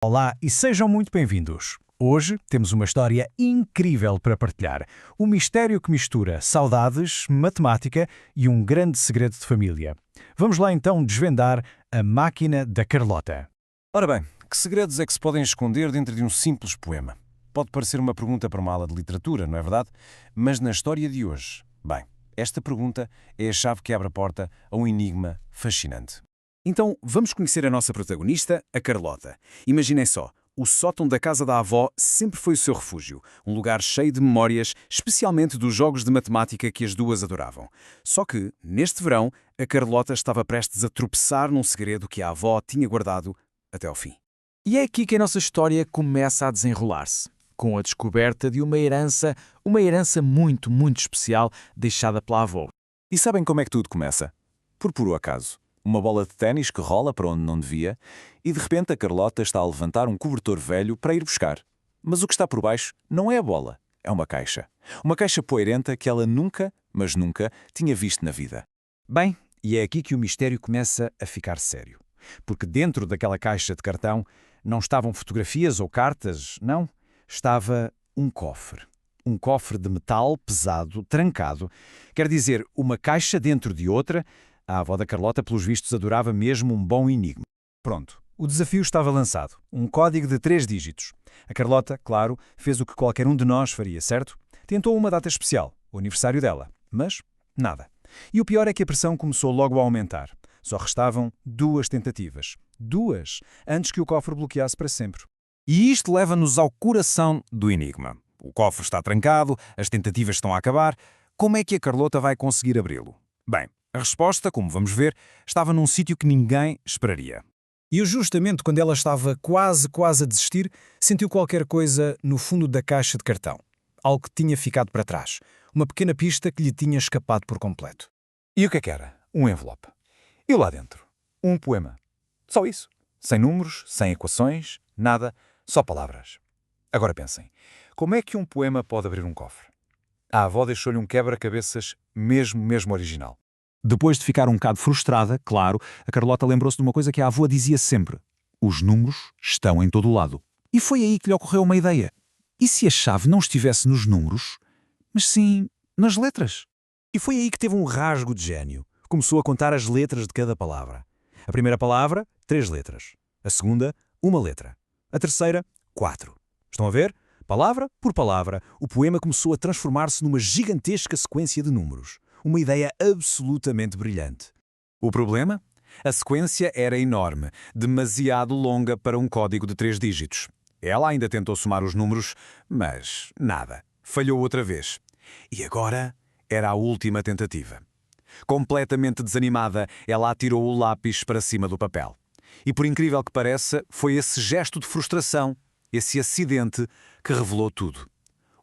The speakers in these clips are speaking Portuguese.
Olá e sejam muito bem-vindos. Hoje temos uma história incrível para partilhar. Um mistério que mistura saudades, matemática e um grande segredo de família. Vamos lá então desvendar a máquina da Carlota. Ora bem, que segredos é que se podem esconder dentro de um simples poema? Pode parecer uma pergunta para uma aula de literatura, não é verdade? Mas na história de hoje, bem, esta pergunta é a chave que abre a porta a um enigma fascinante. Então, vamos conhecer a nossa protagonista, a Carlota. Imaginem só, o sótão da casa da avó sempre foi o seu refúgio, um lugar cheio de memórias, especialmente dos jogos de matemática que as duas adoravam. Só que, neste verão, a Carlota estava prestes a tropeçar num segredo que a avó tinha guardado até ao fim. E é aqui que a nossa história começa a desenrolar-se, com a descoberta de uma herança muito, muito especial deixada pela avó. E sabem como é que tudo começa? Por puro acaso. Uma bola de ténis que rola para onde não devia e de repente a Carlota está a levantar um cobertor velho para ir buscar. Mas o que está por baixo não é a bola, é uma caixa. Uma caixa poeirenta que ela nunca, mas nunca, tinha visto na vida. Bem, e é aqui que o mistério começa a ficar sério. Porque dentro daquela caixa de cartão não estavam fotografias ou cartas, não. Estava um cofre. Um cofre de metal pesado, trancado. Quer dizer, uma caixa dentro de outra. A avó da Carlota, pelos vistos, adorava mesmo um bom enigma. Pronto, o desafio estava lançado. Um código de 3 dígitos. A Carlota, claro, fez o que qualquer um de nós faria, certo? Tentou uma data especial, o aniversário dela. Mas nada. E o pior é que a pressão começou logo a aumentar. Só restavam 2 tentativas. 2, antes que o cofre bloqueasse para sempre. E isto leva-nos ao coração do enigma. O cofre está trancado, as tentativas estão a acabar. Como é que a Carlota vai conseguir abri-lo? Bem, a resposta, como vamos ver, estava num sítio que ninguém esperaria. E justamente quando ela estava quase a desistir, sentiu qualquer coisa no fundo da caixa de cartão. Algo que tinha ficado para trás. Uma pequena pista que lhe tinha escapado por completo. E o que era? Um envelope. E lá dentro? Um poema. Só isso. Sem números, sem equações, nada, só palavras. Agora pensem, como é que um poema pode abrir um cofre? A avó deixou-lhe um quebra-cabeças mesmo original. Depois de ficar um bocado frustrada, claro, a Carlota lembrou-se de uma coisa que a avó dizia sempre. Os números estão em todo o lado. E foi aí que lhe ocorreu uma ideia. E se a chave não estivesse nos números, mas sim nas letras? E foi aí que teve um rasgo de gênio. Começou a contar as letras de cada palavra. A primeira palavra, 3 letras. A segunda, 1 letra. A terceira, 4. Estão a ver? Palavra por palavra, o poema começou a transformar-se numa gigantesca sequência de números. Uma ideia absolutamente brilhante. O problema? A sequência era enorme, demasiado longa para um código de 3 dígitos. Ela ainda tentou somar os números, mas nada. Falhou outra vez. E agora era a última tentativa. Completamente desanimada, ela atirou o lápis para cima do papel. E por incrível que pareça, foi esse gesto de frustração, esse acidente, que revelou tudo.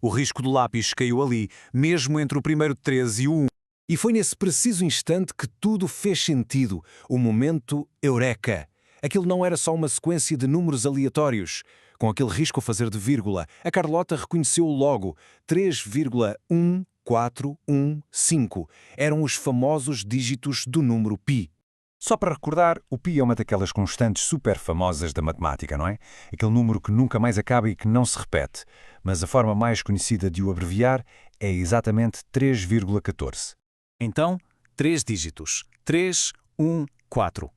O risco do lápis caiu ali, mesmo entre o primeiro 13 e o 1. E foi nesse preciso instante que tudo fez sentido. O momento eureka. Aquilo não era só uma sequência de números aleatórios. Com aquele risco a fazer de vírgula, a Carlota reconheceu logo 3,1415. Eram os famosos dígitos do número π. Só para recordar, o π é uma daquelas constantes super famosas da matemática, não é? Aquele número que nunca mais acaba e que não se repete. Mas a forma mais conhecida de o abreviar é exatamente 3,14. Então, 3 dígitos. 3, 1, 4.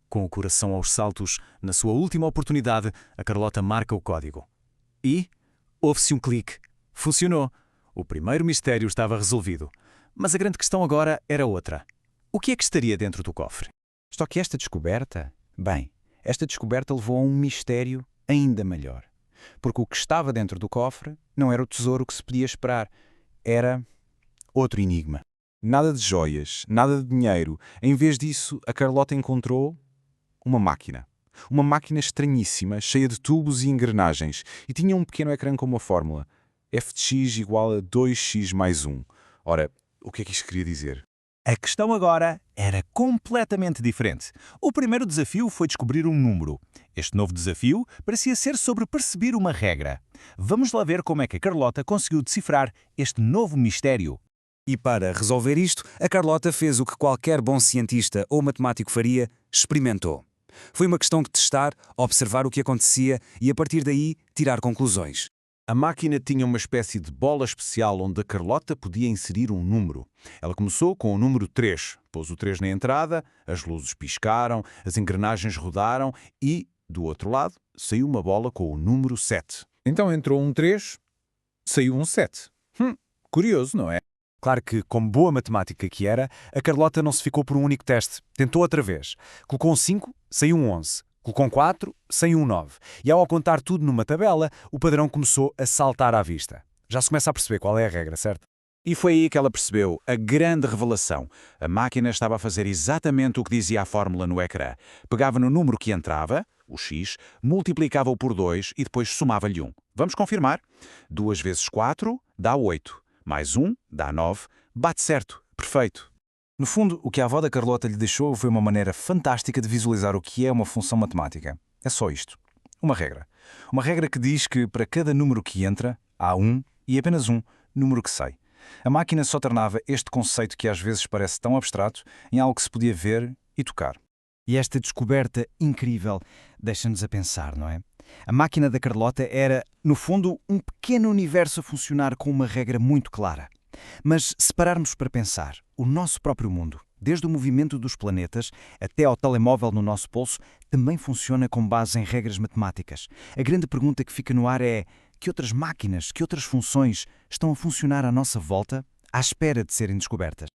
Com o coração aos saltos, na sua última oportunidade, a Carlota marca o código. E houve-se um clique. Funcionou. O primeiro mistério estava resolvido. Mas a grande questão agora era outra. O que é que estaria dentro do cofre? Só que esta descoberta levou a um mistério ainda maior. Porque o que estava dentro do cofre não era o tesouro que se podia esperar. Era outro enigma. Nada de joias, nada de dinheiro. Em vez disso, a Carlota encontrou uma máquina. Uma máquina estranhíssima, cheia de tubos e engrenagens. E tinha um pequeno ecrã com uma fórmula. F de x igual a 2x mais 1. Ora, o que é que isto queria dizer? A questão agora era completamente diferente. O primeiro desafio foi descobrir um número. Este novo desafio parecia ser sobre perceber uma regra. Vamos lá ver como é que a Carlota conseguiu decifrar este novo mistério. E para resolver isto, a Carlota fez o que qualquer bom cientista ou matemático faria, experimentou. Foi uma questão de testar, observar o que acontecia e, a partir daí, tirar conclusões. A máquina tinha uma espécie de bola especial onde a Carlota podia inserir um número. Ela começou com o número 3, pôs o 3 na entrada, as luzes piscaram, as engrenagens rodaram e, do outro lado, saiu uma bola com o número 7. Então entrou um 3, saiu um 7. Curioso, não é? Claro que, como boa matemática que era, a Carlota não se ficou por um único teste. Tentou outra vez. Colocou um 5, saiu um 11. Colocou um 4, saiu um 9. E ao contar tudo numa tabela, o padrão começou a saltar à vista. Já se começa a perceber qual é a regra, certo? E foi aí que ela percebeu a grande revelação. A máquina estava a fazer exatamente o que dizia a fórmula no ecrã. Pegava no número que entrava, o x, multiplicava-o por 2 e depois somava-lhe 1. Vamos confirmar? 2 vezes 4 dá 8. Mais 1 dá 9. Bate certo. Perfeito. No fundo, o que a avó da Carlota lhe deixou foi uma maneira fantástica de visualizar o que é uma função matemática. É só isto. Uma regra. Uma regra que diz que para cada número que entra, há um e apenas um número que sai. A máquina só tornava este conceito que às vezes parece tão abstrato em algo que se podia ver e tocar. E esta descoberta incrível deixa-nos a pensar, não é? A máquina da Carlota era, no fundo, um pequeno universo a funcionar com uma regra muito clara. Mas se pararmos para pensar, o nosso próprio mundo, desde o movimento dos planetas até ao telemóvel no nosso pulso, também funciona com base em regras matemáticas. A grande pergunta que fica no ar é: que outras máquinas, que outras funções estão a funcionar à nossa volta à espera de serem descobertas?